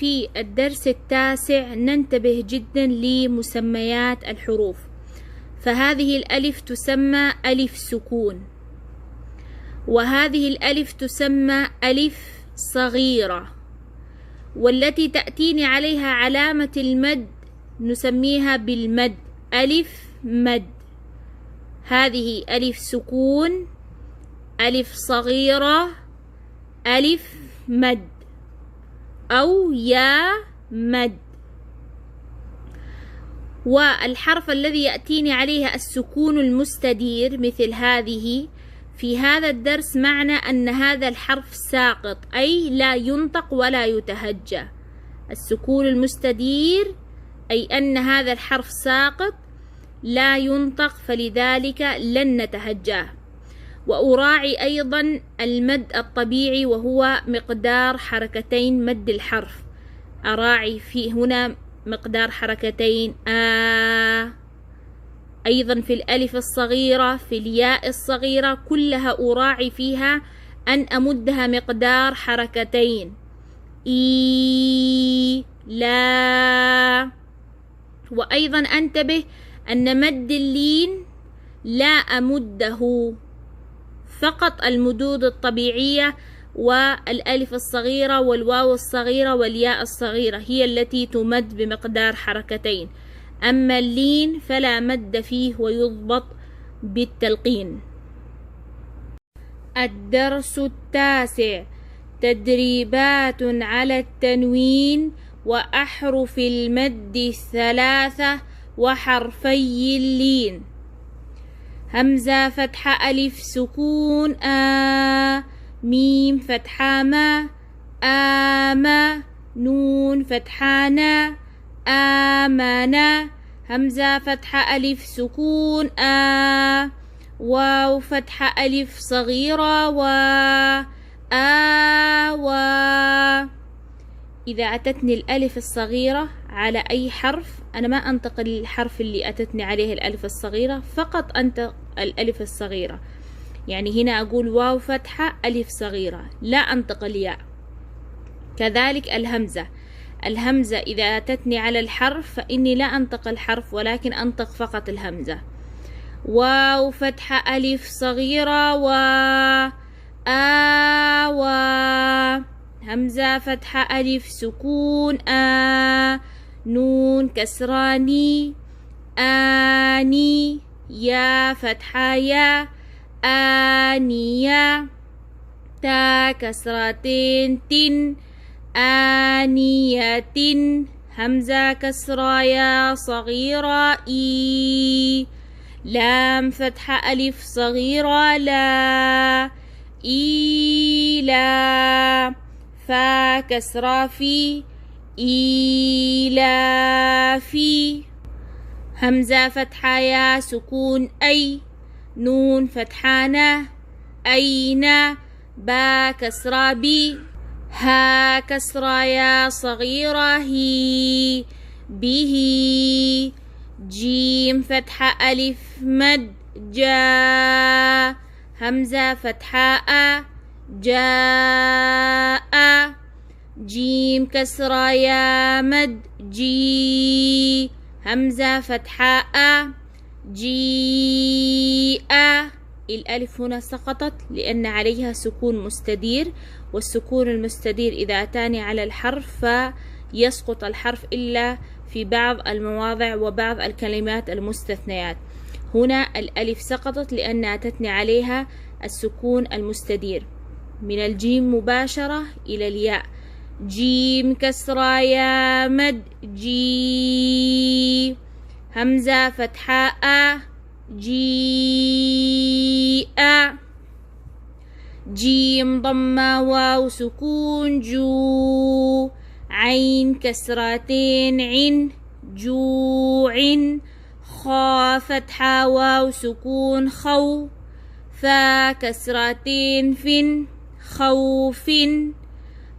في الدرس التاسع ننتبه جدا لمسميات الحروف. فهذه الألف تسمى ألف سكون، وهذه الألف تسمى ألف صغيرة، والتي تأتيني عليها علامة المد نسميها بالمد، ألف مد. هذه ألف سكون، ألف صغيرة، ألف مد أو يا مد. والحرف الذي يأتيني عليها السكون المستدير مثل هذه في هذا الدرس معنى أن هذا الحرف ساقط، أي لا ينطق ولا يتهجى. السكون المستدير أي أن هذا الحرف ساقط لا ينطق، فلذلك لن نتهجاه. وأراعي أيضا المد الطبيعي وهو مقدار حركتين مد الحرف، أراعي في هنا مقدار حركتين أيضا في الألف الصغيرة، في الياء الصغيرة، كلها أراعي فيها أن أمدها مقدار حركتين، لا. وأيضا أنتبه أن مد اللين لا أمده، فقط المدود الطبيعية والألف الصغيرة والواو الصغيرة والياء الصغيرة هي التي تمد بمقدار حركتين، أما اللين فلا مد فيه ويضبط بالتلقين. الدرس التاسع تدريبات على التنوين وأحرف المد الثلاثة وحرفي اللين. همزة فتحة ألف سكون ميم فتحة ما آما نون فتحة نا آمنا. همزة فتحة ألف سكون واو فتحة ألف صغيرة إذا أتتني الألف الصغيرة على أي حرف أنا ما أنتقل للحرف اللي أتتني عليه الألف الصغيرة، فقط أنتقل الألف الصغيرة. يعني هنا أقول واو فتحة ألف صغيرة، لا أنتقل ياء. كذلك الهمزة إذا أتتني على الحرف فإني لا أنطق الحرف ولكن أنطق فقط الهمزة. واو فتحة ألف صغيرة همزة فتحة ألف سكون نون كسراني آني يا فتحة يا آنية تا كسرتين تن آنية همزة كسرة يا صغيرة إي لام فتحة ألف صغيرة لا إي لا فا كسرة في إي لا في همزة فتحة يا سكون أي نون فتحة نا أين با كسرة بي ها كسرة يا صغيرة هي به جيم فتحة ألف مد جا همزة فتحة جاء جيم كسرة يا مد جي همزة فتحة جيء. الألف هنا سقطت لأن عليها سكون مستدير، والسكون المستدير إذا أتاني على الحرف فيسقط الحرف إلا في بعض المواضع وبعض الكلمات المستثنيات. هنا الألف سقطت لأن أتتني عليها السكون المستدير. من الجيم مباشرة إلى الياء جيم كسرة يا مد جي همزة فتحة جيء جيم ضمة واو سكون جو عين كسرتين عن جوع خا فتحة واو سكون خو فا كسرتين فن خوف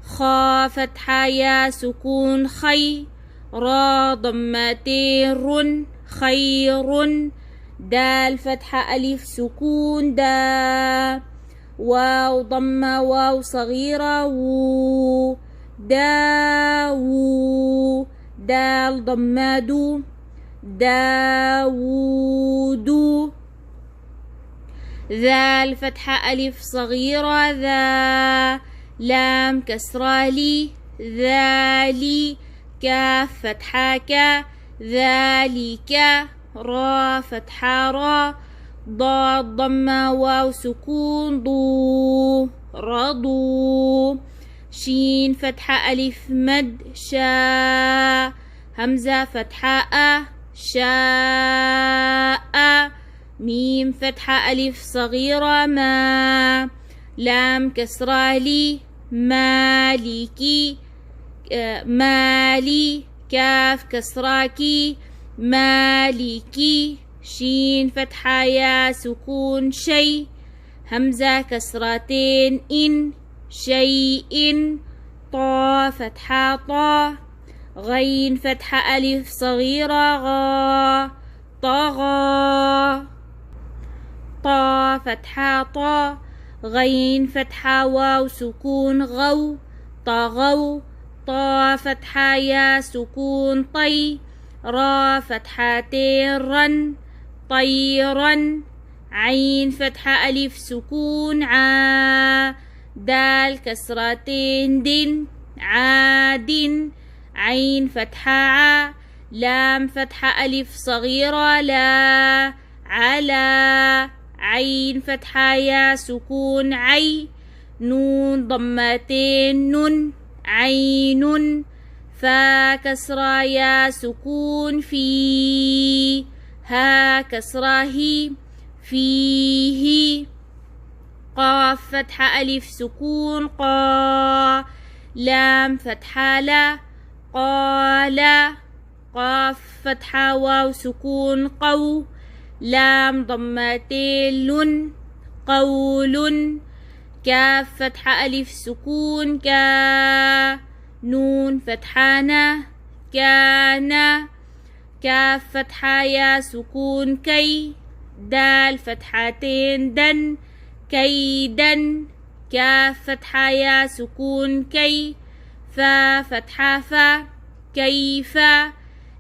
خا فتحة يا سكون خي را ضمتين رن خير دال فتحة ألف سكون دا واو ضمة واو صغيرة وو داو دال ضماد داوود ذال فتحة ألف صغيرة ذا لام كسرة لي ذالي كاف فتحة كا ذلك را فتحة را ضاد ضمة واو سكون ضو رضو شين فتحة ألف مد شا همزة فتحة شاء ميم فتحة ألف صغيرة ما لام كسرة لي مالكي مالي كاف كسراكي مالكي شين فتحة يا سكون شي همزة كسرتين إن شيء طا فتحة طا غين فتحة ألف صغيرة غا طغى طا فتحة طا غين فتحة واو سكون غو طغوا طا فتحة يا سكون طي را فتحتين رن طيرا عين فتحة ألف سكون عا دال كسرتين دن عاد عين فتحة ع لام فتحة ألف صغيرة لا على عين فتحة يا سكون عي نون ضمتين نون عين فا كسرة يا سكون في ها كسرة هي فيه قاف فتحة ألف سكون قا لام فتحة لا قال قاف فتحة واو سكون قو لام ضمتين لن قول كاف فتحة ألف سكون كا نون فتحانا كان كاف فتحة يا سكون كي دال فتحتين دن كيدا كاف فتحة يا سكون كي فا فتحة فا كيف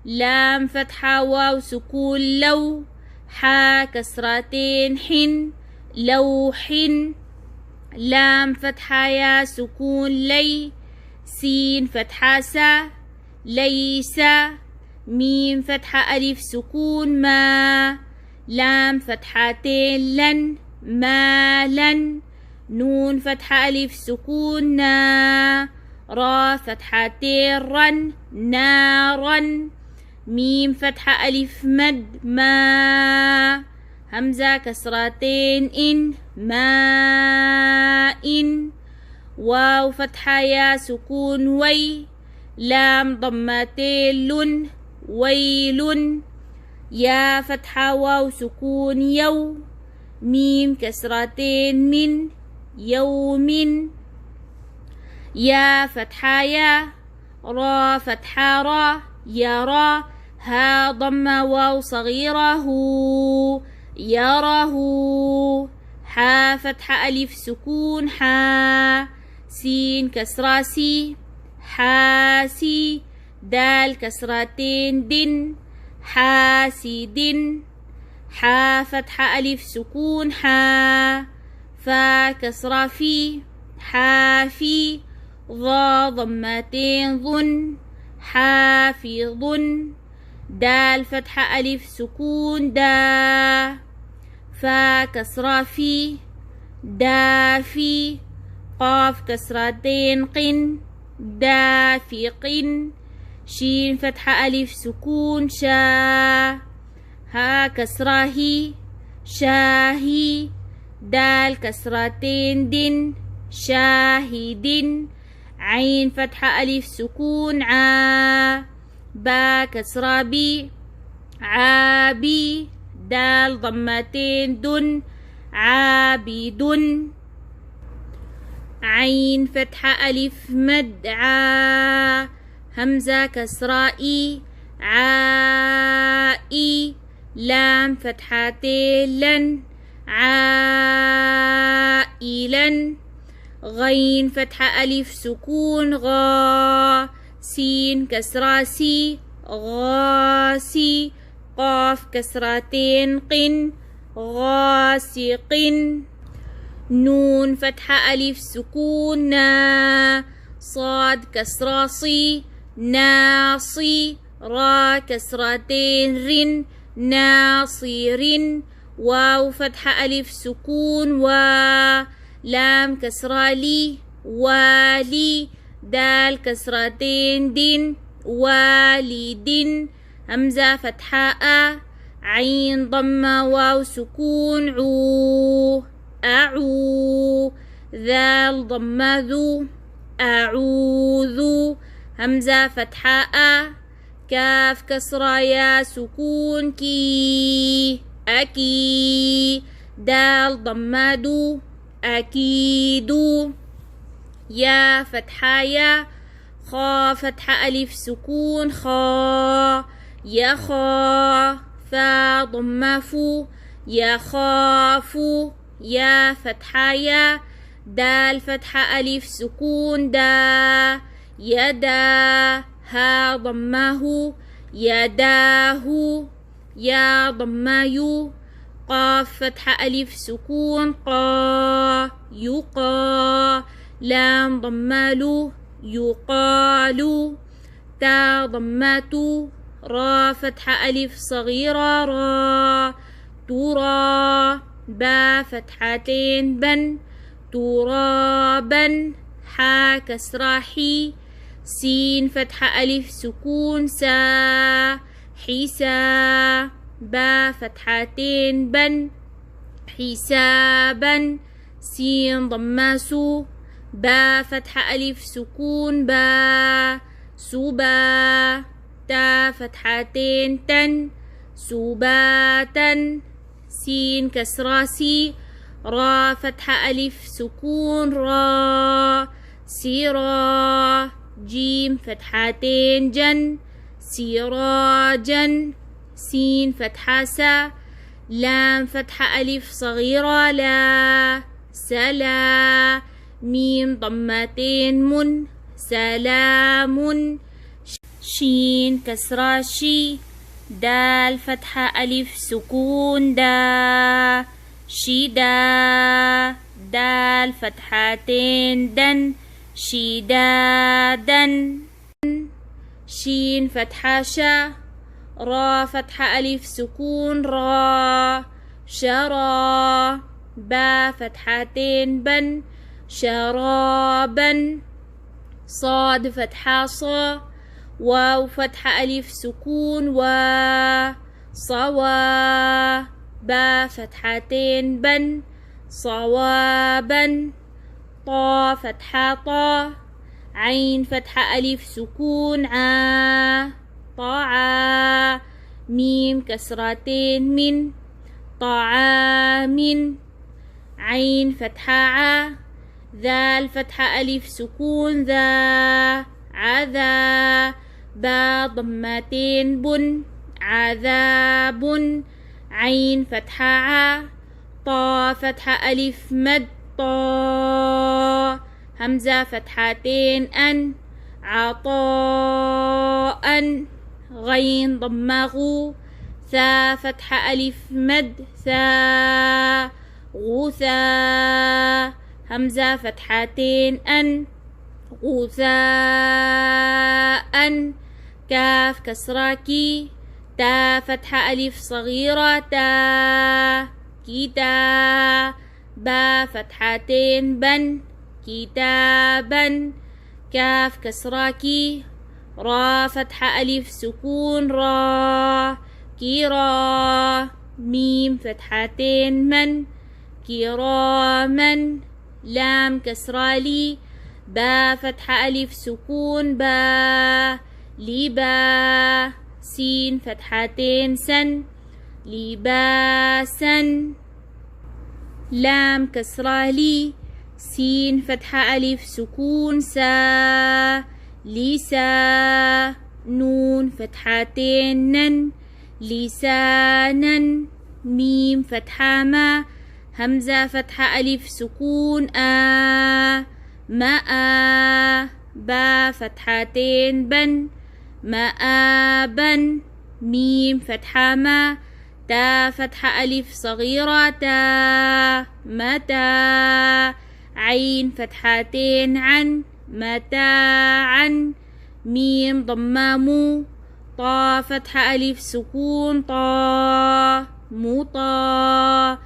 لام فتحة واو سكون لو حا كسرتين حن لوح لام فتحة يا سكون لي سين فتحة سا ليس ميم فتحة ألف سكون ما لام فتحتين لن مالا نون فتحة ألف سكون نا را فتحتين رن نارا ميم فتحة ألف مد ما همزة كسرتين إن ماء واو فتحة يا سكون وي لام ضمتين لن ويل يا فتحة واو سكون يو ميم كسرتين من يوم يا فتحة يا را فتحة را يرى ها ضمة واو صغيرة هو يره حا فتحة ألف سكون حا سين كسرة سي حاسي دال كسرتين دن حاسد حا فتحة ألف سكون حا فا كسرة في حافي ضا ضمتين ظن حافظ دال فتحة ألف سكون دا فا كسرة في دافي قاف كسرتين قن دافق شين فتحة ألف سكون شا ها كسرة هي شاهي دال كسرتين دن شاهد عين فتحة ألف سكون عا با كسرة بي عابي دال ضمتين دن عابد عين فتحة ألف مد عا همزة كسرة إي عائي لام فتحتين لن عائلا غين فتحة ألف سكون غا، سين كسرة سي غاسي، قاف كسرتين قن غاسق، نون فتحة ألف سكون نا، صاد كسرة صي ناصي، را كسرتين رن ناصير، واو فتحة ألف سكون وا، لام كسرة لي والي، دال كسرتين دين والد، همزة فتحة أ، عين ضمة واو سكون عو أعو، ذال ضمة ذو أعوذ، همزة فتحة أ، كاف كسرة يا سكون كي أكي، دال ضمة دو أكيد، يا فتحة يا، خا فتحة ألف سكون خا يخا، فا ضمة فو يخاف، يا فتحة يا، دال فتحة ألف سكون دا يدا، ها ضمه يداه، يا ضمة يو، قاف فتحة ألف سكون قا يقا، لام ضمة لو يقال، تا ضمة را فتحة ألف صغيرة را ترى، با فتحتين بن ترابا، حا كسرة حي، سين فتحة ألف سكون سا حسا، با فتحتين بن حسابا، سين ضمة سو، با فتحة ألف سكون با سبا، تا فتحتين تن سباتا، سين كسرة سي، را فتحة ألف سكون را سيرا، جيم فتحتين جن سراجا، سين فتحة سا، لام فتحة ألف صغيرة لا سلا، ميم ضمتين من سلام، شين كسرة شي، دال فتحة ألف سكون دا شدا، دال فتحتين دن شدادا، شين فتحة شا، را فتحة ألف سكون را شرا، با فتحتين بن شرابا، صاد فتحة صا، واو فتحة ألف سكون وا صوا، با فتحتين بن صوابا، طا فتحة طا، عين فتحة ألف سكون عا طاعا، ميم كسرتين من طعام، عين فتحة ع، ذال فتحة ألف سكون ذا عذا، با ضمتين بن عذاب، عين فتحة ع، طا فتحة ألف مد طا، همزة فتحتين أن عطاء، غين ضمة غو، ثا فتحة ألف مد ثا غثا، همزة فتحتين أن غثاء، كاف كسرة كي، تا فتحة ألف صغيرة تا كتا، با فتحتين بن كتابا، كاف كسرة كي، را فتحة ألف سكون را كرا، ميم فتحتين من كراما، لام كسرة لي، با فتحة ألف سكون با لبا، سين فتحتين سن لباسا، لام كسرة لي، سين فتحة ألف سكون سا لسا، نون فتحتين نن لسانا، ميم فتحة ما، همزة فتحة ألف سكون مآ با فتحتين بن مآبا ميم فتحة ما تا فتحة ألف صغيرة تا متى عين فتحتين عن متاعا ميم ضمة مو طا فتحة ألف سكون طا مطاع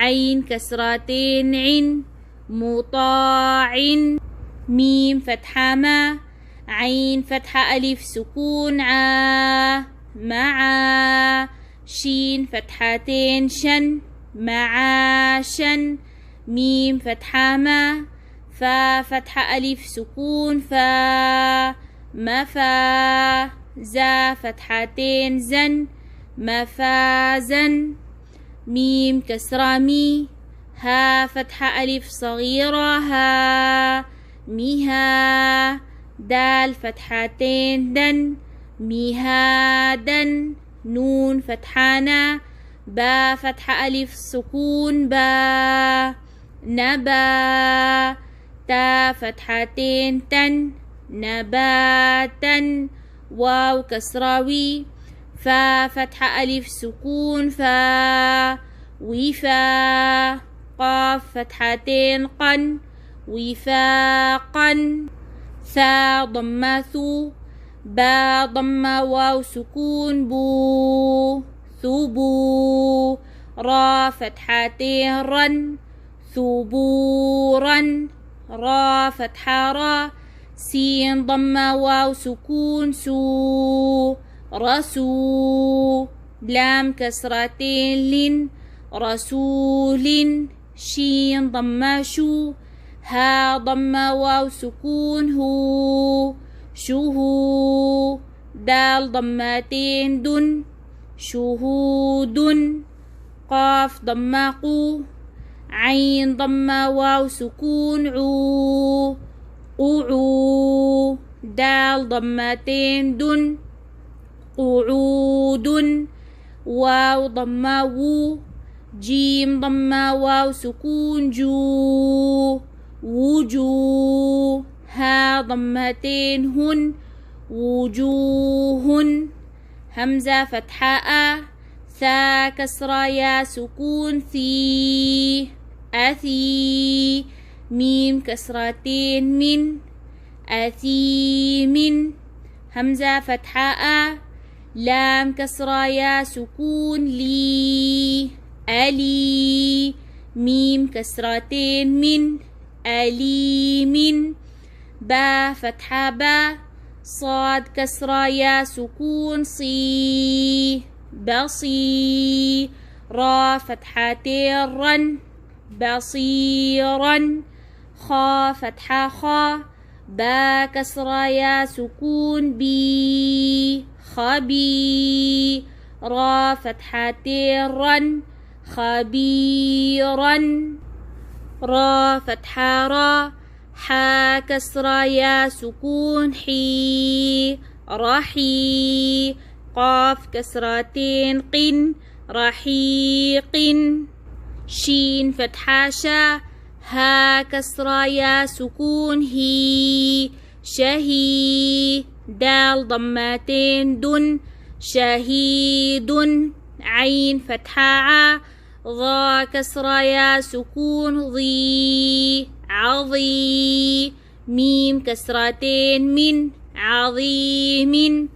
عين كسرتين عن مطاع ميم فتحة ما عين فتحة ألف سكون عا مع شين فتحتين شن معاشا ميم فتحة ما فا فتحة ألف سكون فا مفا زا فتحتين زن مفازا ميم كسرة مي ها فتحة ألف صغيرة ها ميها دال فتحتين دن ميهادا نون فتحانا با فتحة ألف سكون با نبا تا فتحتين تن نباتا واو كسراوي فا فتحة ألف سكون فا وفا قاف فتحتين قن وفاقا ثا ضمة ثو با ضمة واو سكون بو ثبو را فتحتين رن ثبورا را فتحة را سين ضمة واو سكون سو رسو لام كسرتين لن رسول شين ضمة شو ها ضمة واو سكون هو شهو دال ضمتين دن شهود قاف ضمة قو عين ضمة واو سكون عو قعو دال ضمتين دن قعود واو ضمة وو جيم ضمة واو سكون جو وجوه ها ضمتين هن وجوه همزة فتحة ثا كسرة يا سكون ثي أثي ميم كسرتين من أثيم همزة فتحة لام كسرة يا سكون لي ألي ميم كسرتين من أليم با فتحة با صاد كسرة يا سكون صي بصي را فتحتين رن بصيرا خا فتحة خا با كسرة يا سكون بي خبي را فتحتين رن خبيرا را فتحة را حا كسرة يا سكون حي رحي قاف كسرتين قن رحيق شين فتحة شا ها كسرة يا سكون هي شهي دال ضمتين دن شهيد عين فتحة ع ضا كسرة يا سكون ضي عظي ميم كسرتين من عظيم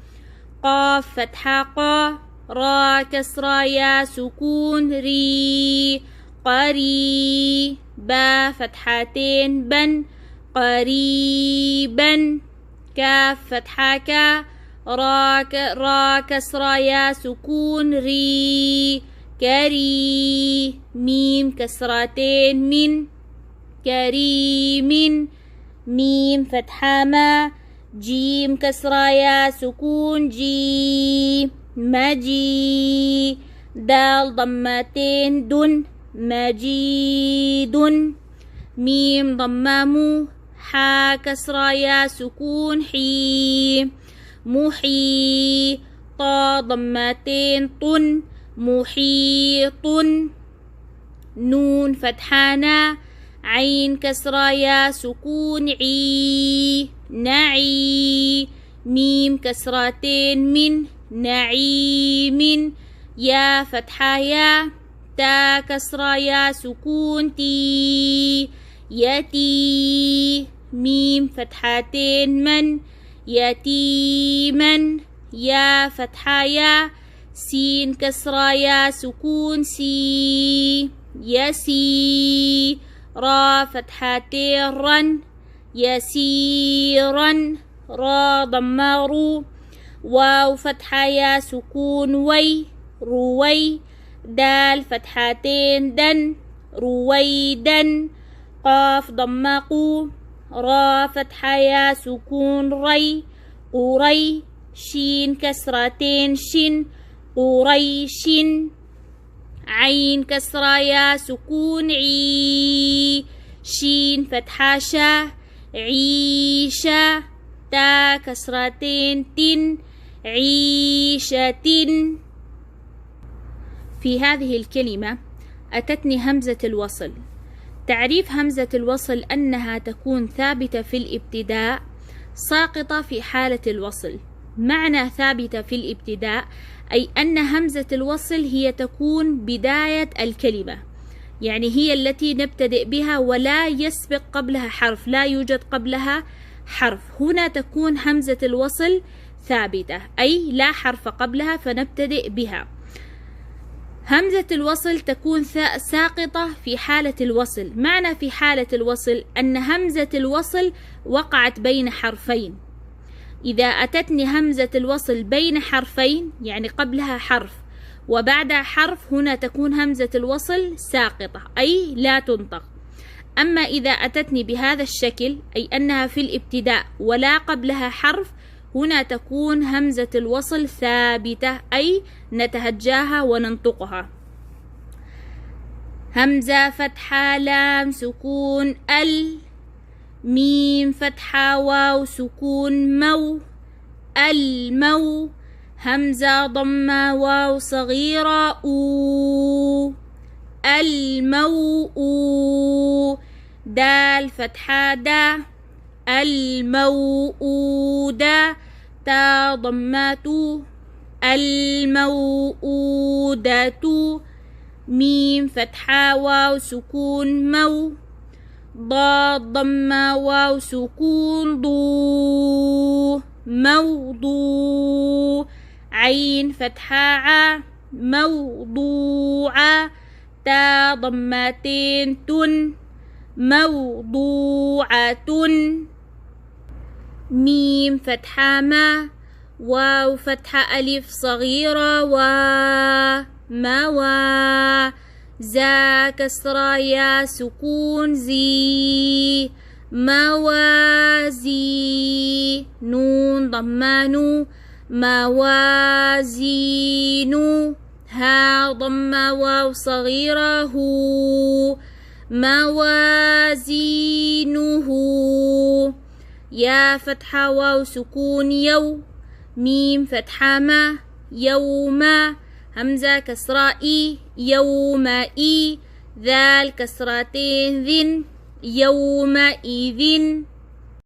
قاف فتحة قا را كسرة يا سكون ري قري با فتحتين بن قريبا كاف فتحة كا را كسرة يا سكون ري كري ميم كسرتين من كريم ميم فتحة ما جيم كسرة يا سكون جي مجي دال ضمتين دن مجيد ميم ضمة مو حا كسرة يا سكون حي محي طا ضمتين طن محيط نون فتحانا عين كسرة يا سكون عي نعي. ميم كسرتين من نعيم. يا فتحة يا تا كسرة يا سكون تي يتي. ميم فتحتين من يتيما. يا فتحة يا سين كسرة يا سكون سي يسي. را فتحتين رن يسيرا. را ضمة رو. واو فتحة يا سكون وي روي. دال فتحتين دن رويدا. قاف ضمة قو. را فتحة يا سكون ري قري. شين كسرتين شن قريش. عين كسرة يا سكون عي شين فتحة شا عيشة. تا كسرتين تن عيشة. في هذه الكلمة أتتني همزة الوصل. تعريف همزة الوصل أنها تكون ثابتة في الابتداء ساقطة في حالة الوصل. معنى ثابتة في الابتداء أي أن همزة الوصل هي تكون بداية الكلمة، يعني هي التي نبتدئ بها ولا يسبق قبلها حرف، لا يوجد قبلها حرف. هنا تكون همزة الوصل ثابتة أي لا حرف قبلها فنبتدئ بها. همزة الوصل تكون ساقطة في حالة الوصل. معنى في حالة الوصل أن همزة الوصل وقعت بين حرفين. إذا أتتني همزة الوصل بين حرفين يعني قبلها حرف وبعدها حرف، هنا تكون همزة الوصل ساقطة أي لا تنطق. أما إذا أتتني بهذا الشكل أي أنها في الابتداء ولا قبلها حرف، هنا تكون همزة الوصل ثابتة أي نتهجاها وننطقها. همزة فتحة لام سكون ال. ميم فتحة واو سكون مو المو. همزة ضمة واو صغيرة أو الموء. دال فتحة دا الموءودة. تا ضمة الموءودة. ميم فتحة واو سكون مو. ضاد ضمة واو سكون ضو موضوع. عين فتحة ع موضوعة. تا ضمتين تن موضوعة. ميم فتحة ما. واو فتحة ألف صغيرة موا. زا كسرة يا سكون زي موازي. نون ضمان موازين. ها ضمة واو صغيرة هو موازينه. يا فتحة واو سكون يو. ميم فتحة ما يوم. همزة كسرة إي يومئي. ذال كسرتين ذن يومئذ.